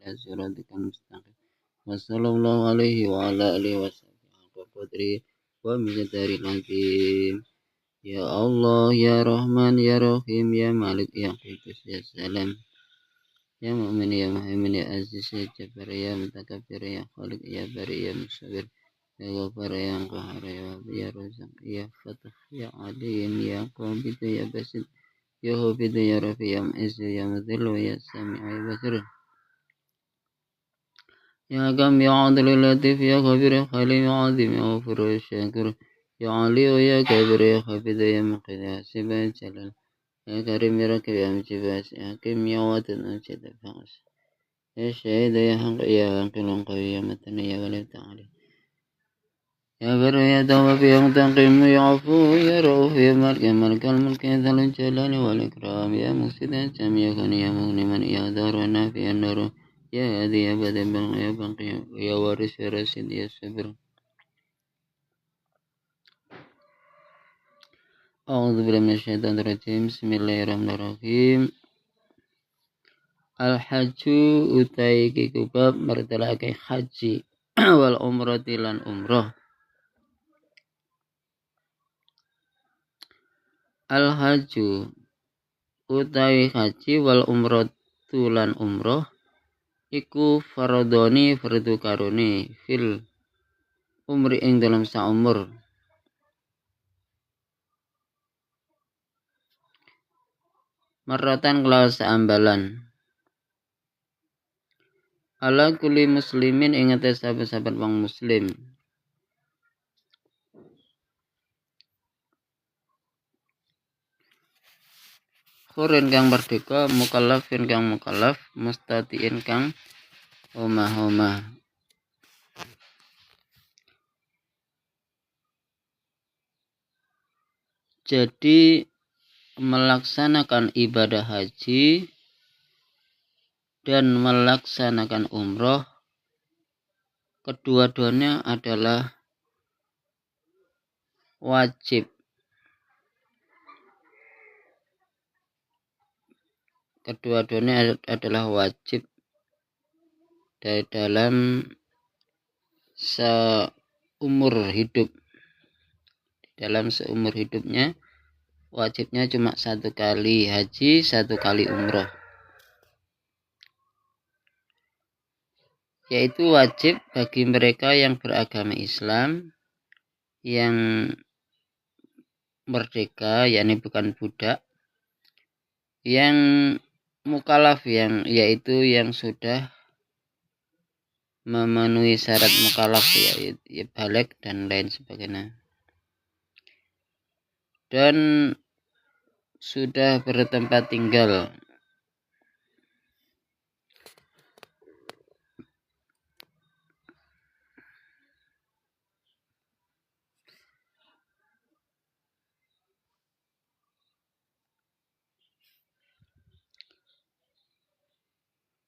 ila siratikal mustaqim. Wa sallallahu alaihi wa ala alihi wa sahbihi wa miqdaril azim. Ya Allah, ya Rahman, ya Rahim, ya Malik, ya Qudus, ya Salam, ya Mu'min, ya Muhaimin, ya Aziz, ya Jabbar, ya Mutakabbir, ya Khaliq, ya Bari, ya Musawwir, ya Ghaffar, ya Qahhar, ya Wahhab, ya Razzaq, ya Fatah, ya Alim, ya Qabid, ya Basit, ya Hafid, ya Rafi, ya Mu'izz, ya Mudhill, ya Sami', ya Basir, ya Hakam, ya Adil, ya Latif, ya Khabir, ya Khalim, ya Azim, ya Ghafur, ya Syakur, ya Ali, ya Kabir, ya Khafid, ya Muqid, ya Hasib, ya Jalal, ya Karim, ya Rakib, ya Mujib, ya Hakim, ya Wadud, ya Jad, ya Faqas, ya Syahid, ya Haq, ya Aqil, ya Qawi, ya Matan, ya Walid, Ta'ala, ya Bar, ya Tawwab, ya Mutaqim, ya Afu, ya Rauf, ya Malik, ya Malikal Mulk, ya Dzal Jalali wal Ikram, ya Muqsit, ya Jami, ya Ghani, ya Mughni, man, ya Dar, ya Nafi, ya Nur, ya Hadi, ya Badi, ya Baqi, ya Waris, ya Rasid, ya Sabir. A'udzubillahi minasyaitonir rajim. Bismillahirrahmanirrahim. Al-hajju utai kikubab martelake haji wal umrati lan umrah. Al-hajju utawi haji wal umratu lan umrah iku faradoni fardu karone fil umri ing dalam saumur. Marratan kelawan saambalan. Ala kulli muslimin ing atas sahabat-sahabat wong muslim. Khurin kang merdeka, mukallafin kang mukallaf, mustatiin kang omah-omah. Jadi melaksanakan ibadah haji dan melaksanakan umroh kedua-duanya adalah wajib. Kedua-duanya adalah wajib dari dalam seumur hidup. Dalam seumur hidupnya wajibnya cuma 1 kali haji, 1 kali umroh. Yaitu wajib bagi mereka yang beragama Islam, yang merdeka, yakni bukan budak, yang mukallaf, yaitu yang sudah memenuhi syarat mukallaf, ya baligh dan lain sebagainya, dan sudah bertempat tinggal.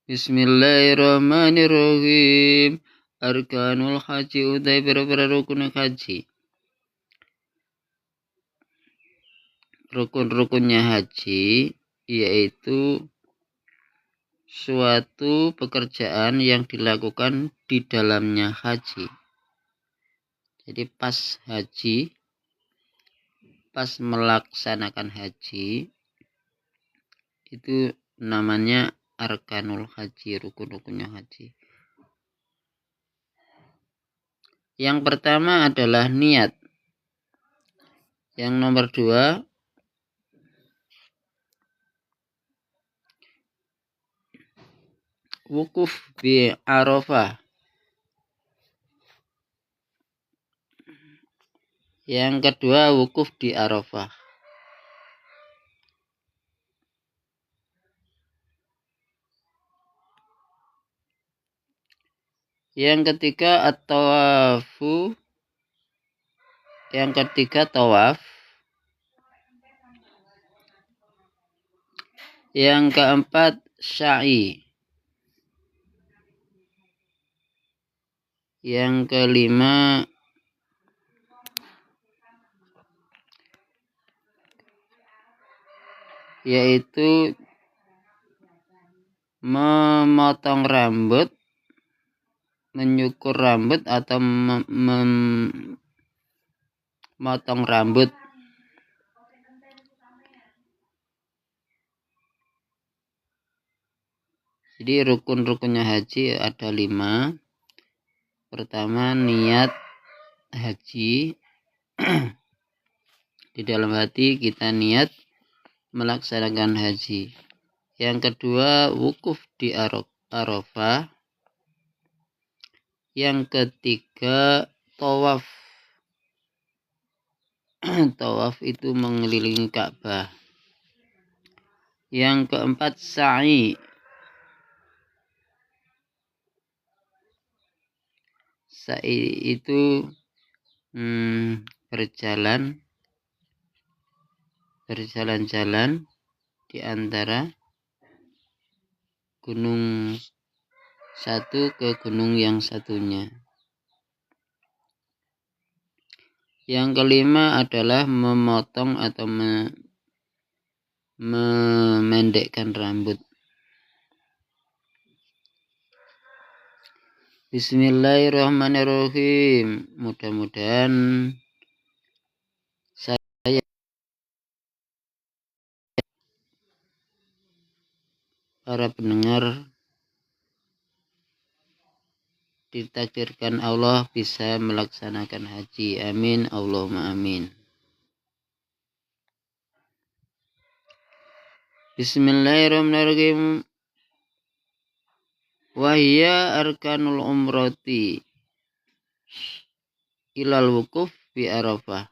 Bismillahirrahmanirrahim. Arkanul haji utai beberapa rukun haji. Rukun-rukunnya haji yaitu suatu pekerjaan yang dilakukan di dalamnya haji. Jadi pas haji, pas melaksanakan haji, itu namanya arkanul haji, rukun-rukunnya haji. Yang pertama adalah niat. Yang nomor 2 wukuf bi Arafah. Yang kedua wukuf di Arafah. Yang ketiga at-tawafu. Yang ketiga tawaf. Yang keempat sa'i. Yang kelima yaitu memotong rambut, menyukur rambut atau memotong rambut. Jadi rukun-rukunnya haji ada 5. Pertama, niat haji. Di dalam hati kita niat melaksanakan haji. Yang kedua, wukuf di Arafah. Yang ketiga, tawaf. Tawaf itu mengelilingi Ka'bah. Yang keempat, sa'i. Sa'i itu berjalan-jalan di antara gunung satu ke gunung yang satunya. Yang kelima adalah memotong atau memendekkan rambut. Bismillahirrahmanirrahim. Mudah-mudahan saya para pendengar ditakdirkan Allah bisa melaksanakan haji. Amin. Allahumma amin. Bismillahirrahmanirrahim. Wahya arkanul umrati ilal wukuf bi Arafah.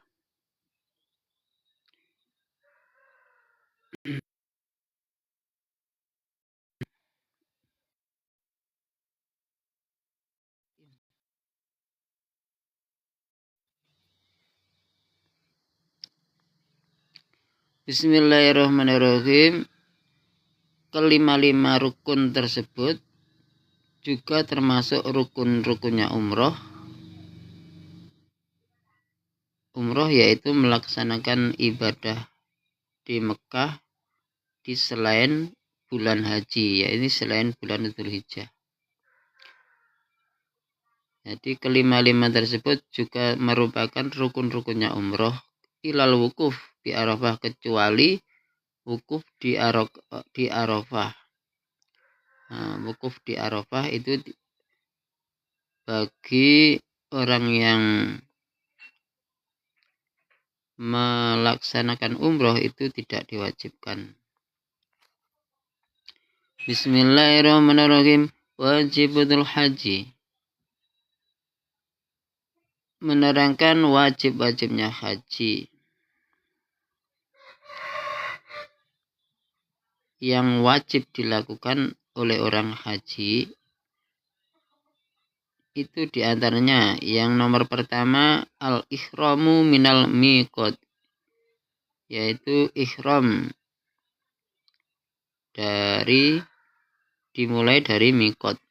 Bismillahirrahmanirrahim. Kelima-lima rukun tersebut juga termasuk rukun-rukunnya umroh. Umroh yaitu melaksanakan ibadah di Mekah di selain bulan haji, yaitu selain bulan Dzulhijjah. Jadi kelima-lima tersebut juga merupakan rukun-rukunnya umroh. Ilal wukuf di Arafah, kecuali wukuf di Arafah. Wukuf di Arafah itu bagi orang yang melaksanakan umroh itu tidak diwajibkan. Bismillahirrahmanirrahim. Wajibul haji. Menerangkan wajib-wajibnya haji. Yang wajib dilakukan oleh orang haji itu diantaranya yang nomor pertama al-ihramu minal miqat, yaitu ihram dimulai dari miqat.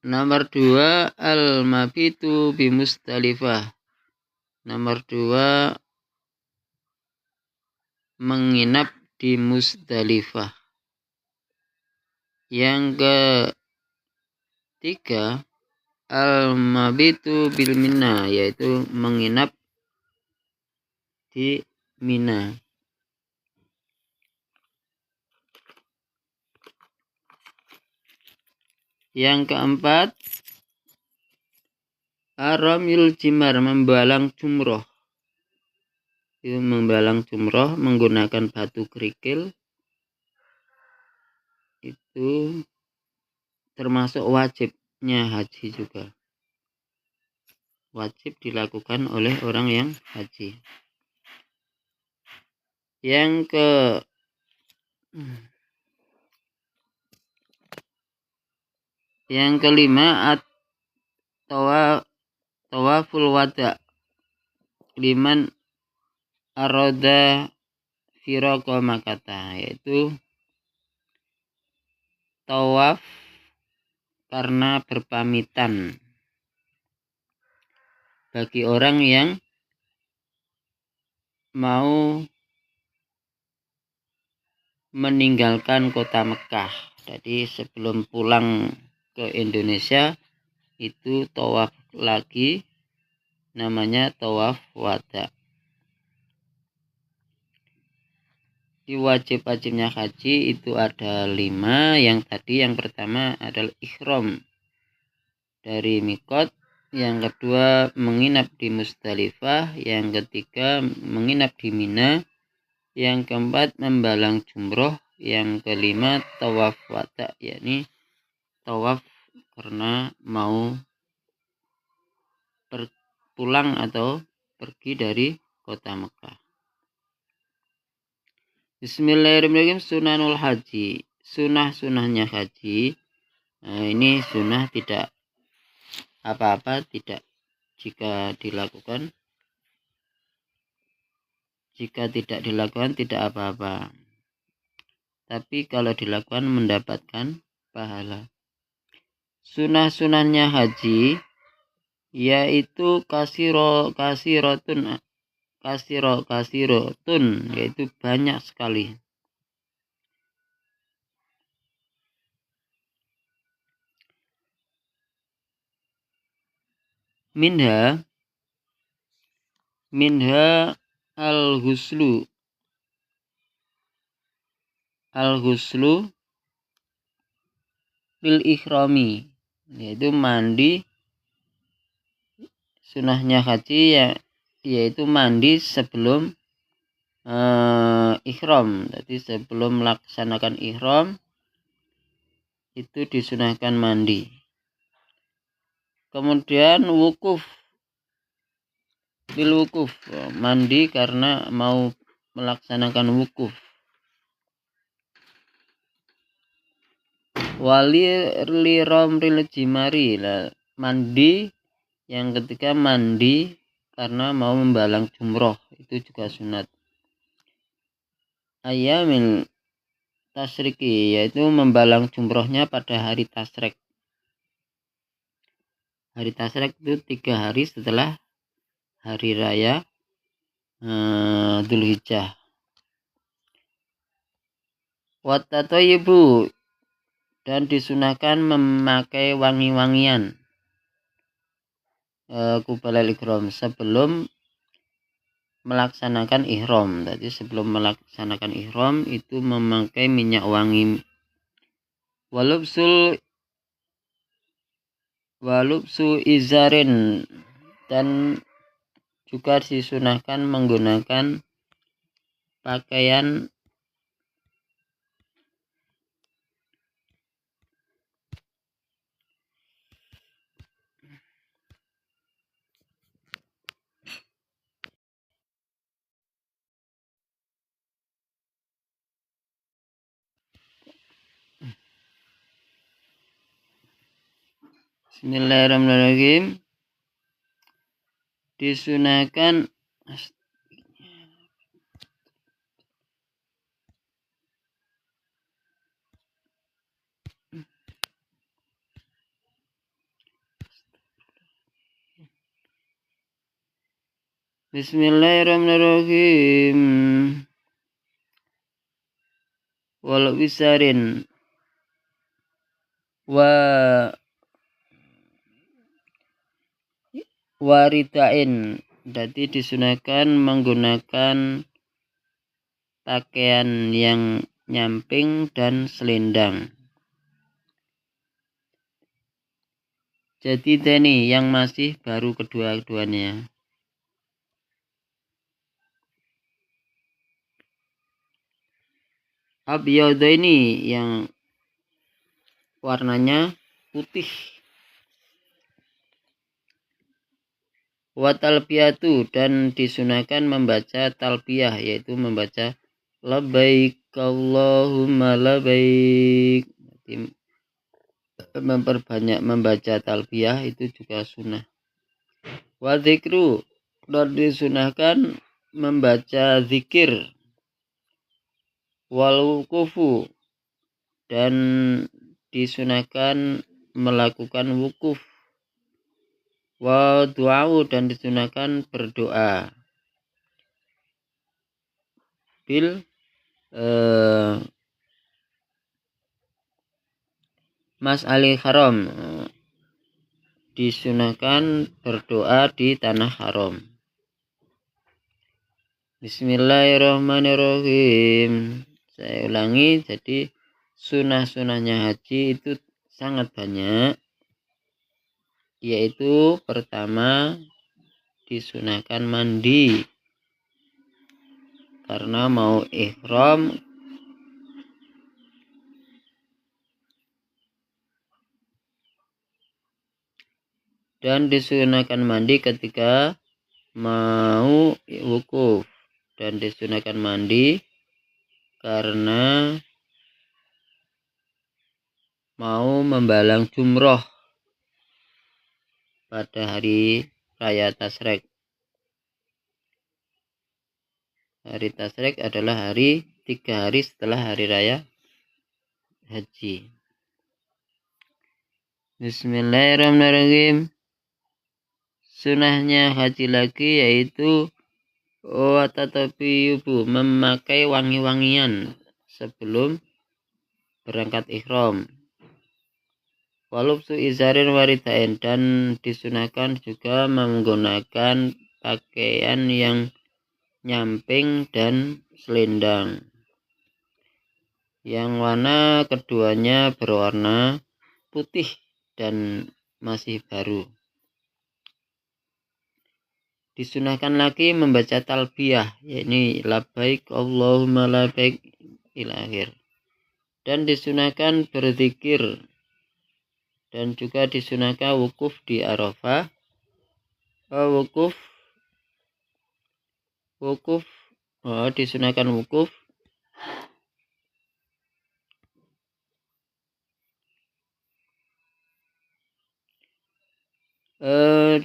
Nomor 2 al-mabitu bi Musdalifah. Nomor 2 menginap di Musdalifah. Yang ketiga al-mabitu bil Mina, yaitu menginap di Mina. Yang keempat aramil jimar, membalang jumroh. Itu membalang jumroh menggunakan batu kerikil. Itu termasuk wajibnya haji juga. Wajib dilakukan oleh orang yang haji. Yang kelima tawaful wada liman aroda firaqo makata, yaitu tawaf karena berpamitan bagi orang yang mau meninggalkan kota Mekah. Jadi sebelum pulang ke Indonesia itu tawaf lagi, namanya tawaf wada. Di wajib-wajibnya haji itu ada 5. Yang pertama adalah ihram dari mikot, yang kedua menginap di Musdalifah, yang ketiga menginap di Mina, yang keempat membalang jumroh, yang kelima tawaf wada, yakni tawaf karena mau pulang atau pergi dari kota Mekah. Bismillahirrahmanirrahim. Sunanul haji, sunahnya haji. Nah, ini sunnah tidak apa-apa, tidak jika tidak dilakukan tidak apa-apa, tapi kalau dilakukan mendapatkan pahala. Sunahnya haji yaitu kasirotun, yaitu banyak sekali. Minha al-ghuslu bil ikhrami, yaitu mandi. Sunahnya haji yaitu mandi sebelum ihram. Jadi sebelum melaksanakan ihram itu disunahkan mandi. Kemudian wukuf, mandi karena mau melaksanakan wukuf. Wali romril jimari, mandi yang ketiga mandi karena mau membalang jumroh, itu juga sunat. Ayamil tasriki, yaitu membalang jumrohnya pada hari tasrek. Hari tasrek itu 3 hari setelah hari raya Dzulhijjah. Watatoyibu, dan disunahkan memakai wangi-wangian kubalal ihram sebelum melaksanakan ihram. Jadi sebelum melaksanakan ihram itu memakai minyak wangi. Walubsu izarin, dan juga disunahkan menggunakan pakaian Bismillahirrahmanirrahim. Disunahkan Bismillahirrahmanirrahim. Wal wisarin waridain, jadi disunahkan menggunakan pakaian yang nyamping dan selendang. Jadi ini yang masih baru kedua-duanya. Abyadha ini yang warnanya putih. Wa talbiyatu, dan disunahkan membaca talbiyah, yaitu membaca labbaik Allahumma labbaik. Memperbanyak membaca talbiyah itu juga sunnah. Wa dzikru, dan disunahkan membaca zikir. Wal wukufu, dan disunahkan melakukan wukuf. Wa du'a'u, dan disunahkan berdoa. Bil Mas'alil haram, disunahkan berdoa di tanah haram. Bismillahirrahmanirrahim. Saya ulangi, jadi sunah-sunahnya haji itu sangat banyak, yaitu pertama disunahkan mandi karena mau ihram, dan disunahkan mandi ketika mau wukuf, dan disunahkan mandi karena mau membalang jumroh pada hari raya Tasyrik. Hari Tasyrik adalah 3 hari setelah hari raya haji. Bismillahirrahmanirrahim. Sunahnya haji lagi yaitu watatapiyubu, memakai wangi-wangian sebelum berangkat ihram. Walubsu izarin waridain, dan disunahkan juga menggunakan pakaian yang nyamping dan selendang, yang warna keduanya berwarna putih dan masih baru. Disunahkan lagi membaca talbiyah, yakni labbaik Allahumma labbaik ila akhir. Dan disunahkan berzikir, dan juga disunahkan wukuf di Arafah. Disunahkan wukuf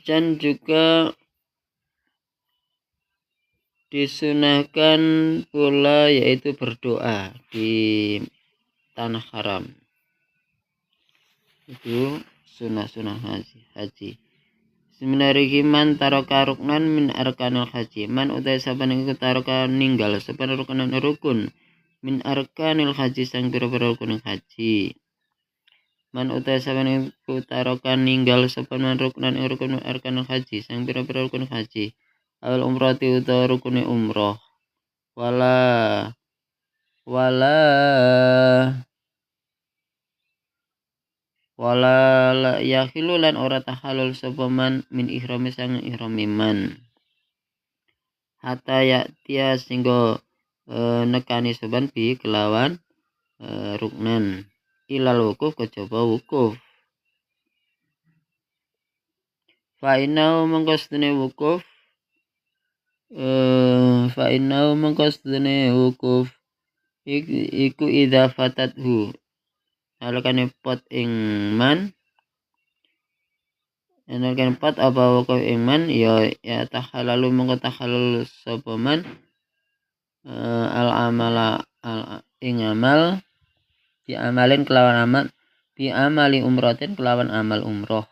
dan juga disunahkan pula yaitu berdoa di tanah haram. Itu sunah-sunah haji. Bismillahirrahmanirrahim. Man taraka ruknan min arkanil haji, man utai saban iku taraka ninggal saban rukun min arkanil haji sang pira-pira rukun haji. Man utai saban iku taraka ninggal saban ruknan rukun arkanil haji sang pira-pira rukun haji. Awal umrati utawa rukune umroh. Wala yahilu lan ora tahalul sapa man min ihrami sang ihrami man. Hatta ya singgo nekani saban bi kelawan ruknan. Ilal wukuf kejaba wukuf. Fa innahu mangkostene wukuf iku idza fatathu, alakane pot ing man, alakane pot apa wukuf ing man ya tahalalu mongko tahalul sapa man al amala ing amal diamalin kelawan amal amali umratin kelawan amal umroh.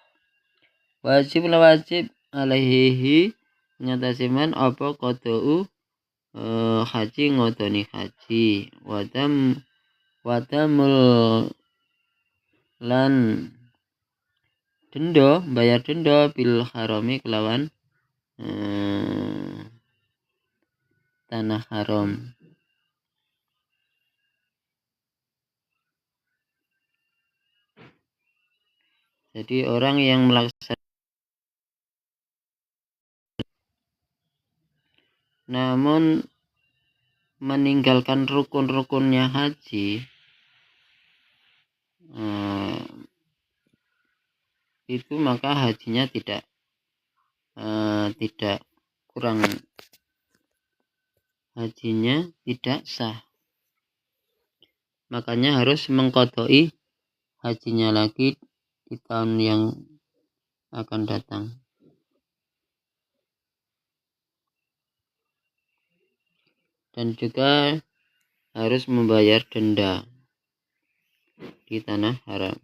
Wajib alaihi ngatasi man apa qada'u haji ngodoni haji, wadamul lan denda, bayar denda bil harami kelawan tanah haram. Jadi orang yang melaksanakan namun meninggalkan rukun-rukunnya haji, itu maka hajinya tidak kurang, hajinya tidak sah. Makanya harus mengqadai hajinya lagi di tahun yang akan datang. Dan juga harus membayar denda di tanah haram.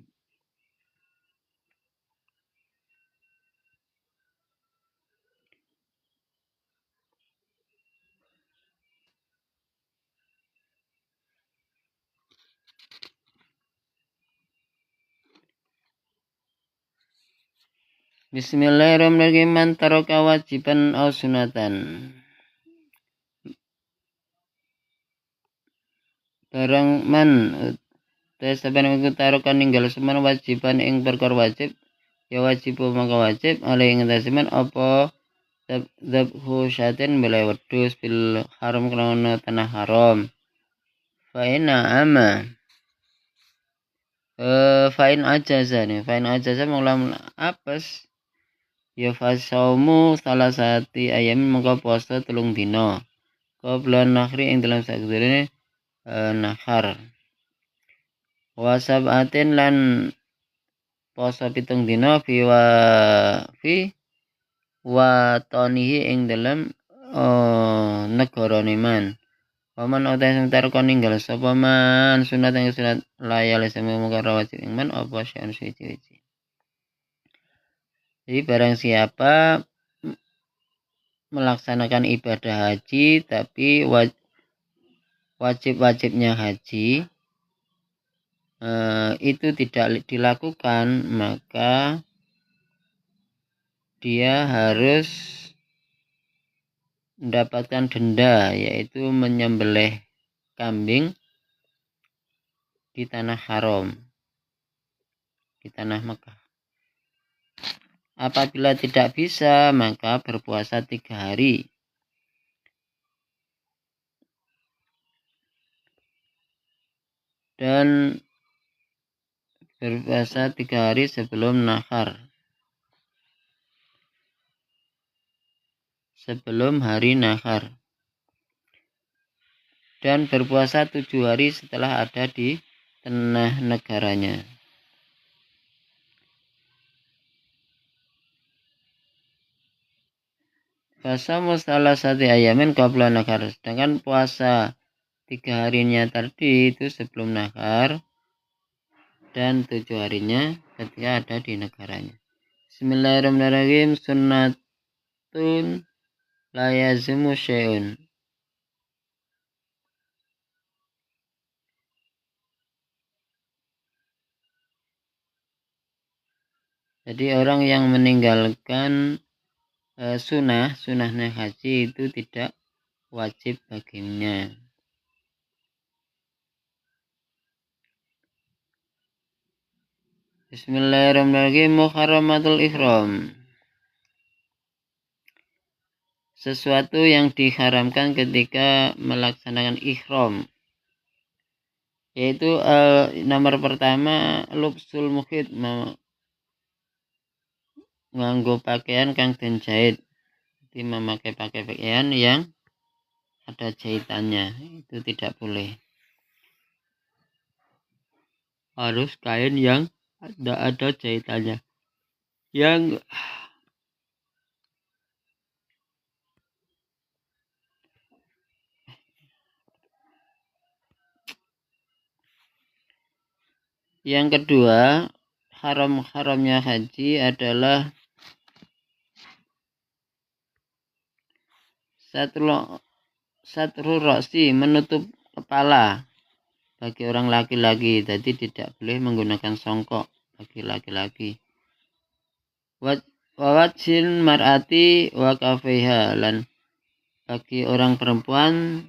Bismillahirrahmanirrahim. Man taraka wajiban aw sunatan. Barang man saben iku taraka ninggal semen wajiban ing perkara wajib ya wajib maka wajib ale ing semen apa dzabhu syatin bela wedhus bil haram krana tanah haram. Fa'in ajaza mulam apes ya fasaumu salah sati ayam mengko poso 3 dina qabla nakhri ing dalam sakdurunge nahar wasabatin lan poso 7 dina fi watonihi ing dalam negarane man. Paman utai sing tarko ninggal sapa man sunat ing sunat layal semu mungkar wajib ing man apa syaun suci-suci. Jadi barang siapa melaksanakan ibadah haji tapi wajib-wajibnya haji itu tidak dilakukan, maka dia harus mendapatkan denda, yaitu menyembelih kambing di tanah haram, di tanah Mekah. Apabila tidak bisa, maka berpuasa 3 hari. Dan berpuasa 3 hari sebelum nahar. Sebelum hari nahar. Dan berpuasa 7 hari setelah ada di tengah negaranya. Puasa mustalah satu ayamin qabla nahar. Sedangkan puasa 3 harinya tadi itu sebelum nahar. Dan 7 harinya ketika ada di negaranya. Bismillahirrahmanirrahim. Sunnatun la yazimu syai'un. Jadi orang yang meninggalkan sunahnya haji itu tidak wajib baginya. Bismillahirrahmanirrahim. Muharramatul ihram. Sesuatu yang diharamkan ketika melaksanakan ihram. Yaitu nomor pertama lubsul mukhid, nganggo pakaian kang den jahit. Jadi memakai pakaian yang ada jahitannya, itu tidak boleh. Harus kain yang ada jahitannya. Yang kedua, haramnya haji adalah satru roksi, menutup kepala bagi orang laki-laki. Jadi tidak boleh menggunakan songkok bagi laki-laki. Wawajin mar'ati wa kafeha, lan bagi orang perempuan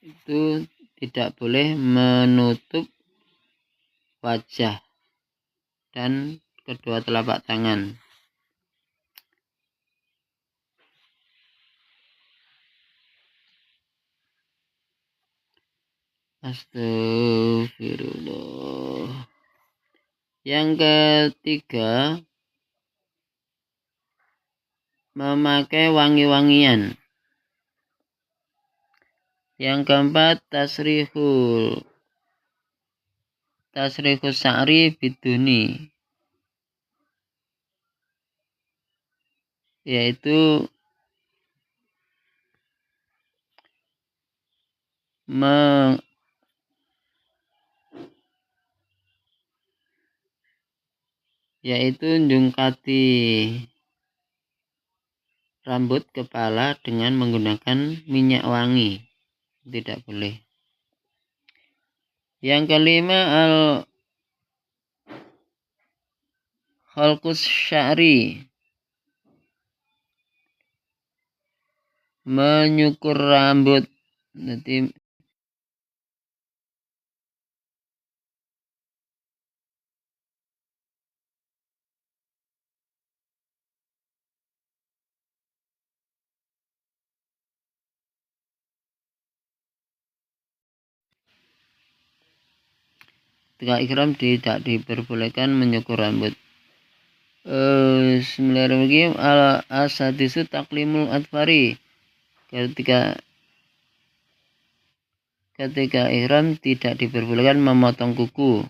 itu tidak boleh menutup wajah dan kedua telapak tangan. Astagfirullah. Yang ketiga, memakai wangi-wangian. Yang keempat, tasrihus sa'ri biduni, yaitu njungkati rambut kepala dengan menggunakan minyak wangi. Tidak boleh. Yang kelima, khalqus sya'ri, menyukur rambut. Nanti ketika ihram tidak diperbolehkan menyukur rambut. Bismillahirrahmanirrahim. Asadisu taklimul atfari. Ketika ihram tidak diperbolehkan memotong kuku.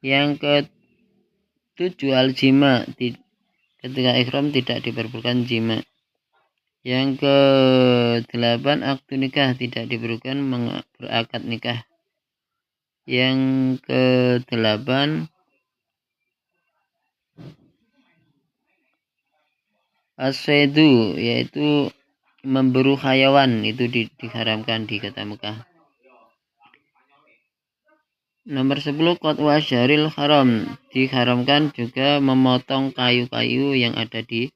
Yang ketujuh al-jima. Ketika ihram tidak diperbolehkan jima. Yang ke-8 akdu nikah, tidak diperbolehkan berakad nikah. Yang ke-8 as-saidu, yaitu memburu hayawan, itu diharamkan di kota Mekah. Nomor 10 qat'u asyaril haram, diharamkan juga memotong kayu-kayu yang ada di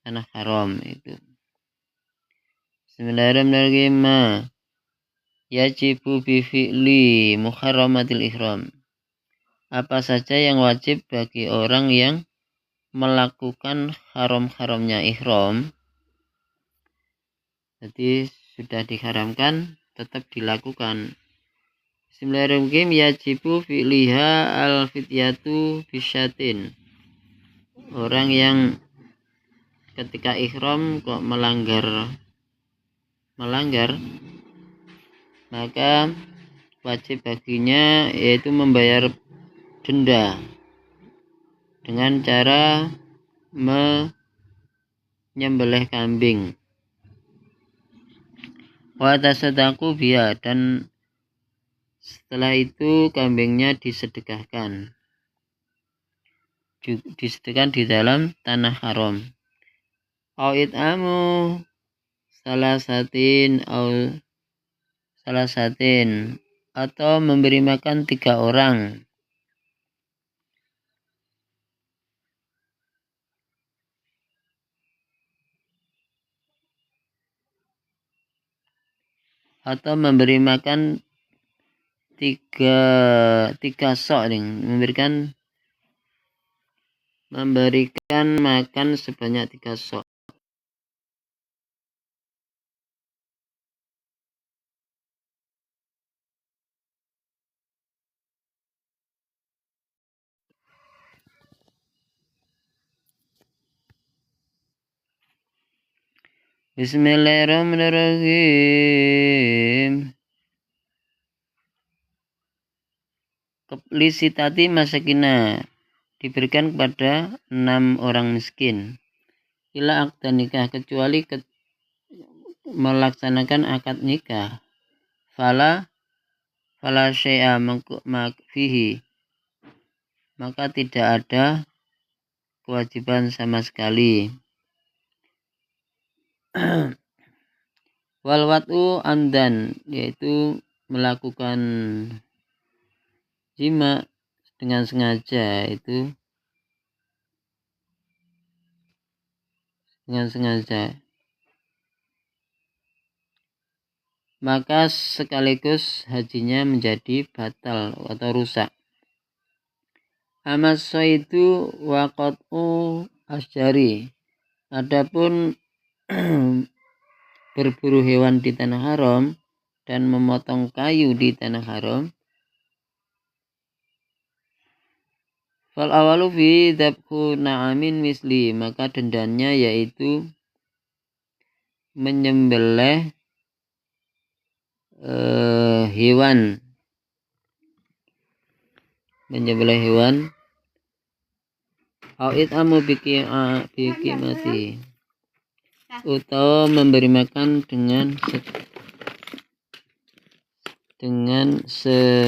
tanah haram itu. Bismillahirrahmanirrahim. Yajibu bi fi'li muharramatil ihram. Apa saja yang wajib bagi orang yang melakukan haram-haramnya ihram. Jadi sudah diharamkan tetap dilakukan. Bismillahirrahmanirrahim. Yajibu fi'liha al-fityatu bisyatin. Orang yang ketika ihram kok melanggar, maka wajib baginya yaitu membayar denda dengan cara menyembelih kambing. Wa tasaddaqu biha, dan setelah itu kambingnya disedekahkan di dalam tanah haram. Au it'amu salasatin atau memberi makan 3 orang. Atau memberi makan 3 sok, memberikan makan sebanyak 3 sok. Bismillahirrahmanirrahim. Lisitati masakina, diberikan kepada 6 orang miskin. Ila akad nikah, kecuali melaksanakan akad nikah. Fala syai'a fihi, maka tidak ada kewajiban sama sekali. Wal wat'u amdan, yaitu melakukan jima dengan sengaja, itu dengan sengaja, maka sekaligus hajinya menjadi batal atau rusak. Amas itu waqat'u asyari, adapun berburu hewan di tanah haram dan memotong kayu di tanah haram, fal awalu fi dzabhu na'amin misli, maka dendanya yaitu menyembelih hewan au it'amu bikimati, atau memberi makan dengan sebesar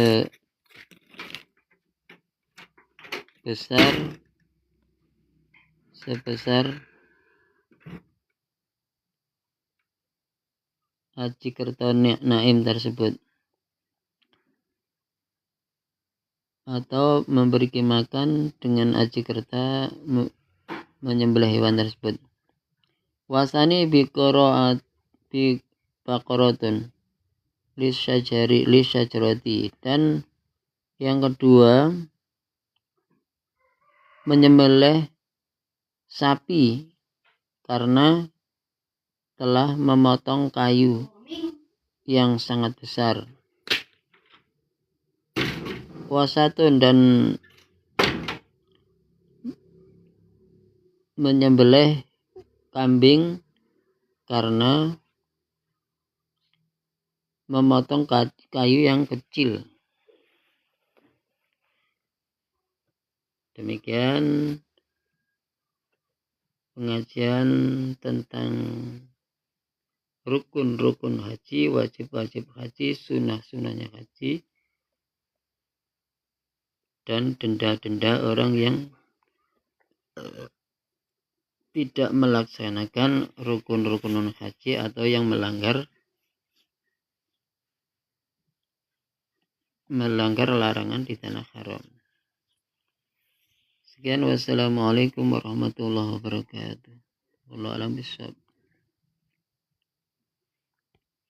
haji kerta naim tersebut, atau memberi makan dengan aji kerta menyembelih hewan tersebut. Wasani bi baqaratun lisyajarati. Dan yang kedua, menyembelih sapi karena telah memotong kayu yang sangat besar. Wasatun, dan menyembelih kambing karena memotong kayu yang kecil. Demikian pengajian tentang rukun-rukun haji, wajib-wajib haji, sunnah-sunnahnya haji, dan denda-denda orang yang tidak melaksanakan rukun-rukun haji atau yang melanggar larangan di tanah haram. Sekian, wassalamualaikum warahmatullahi wabarakatuh. Wallahu a'lam bishawab.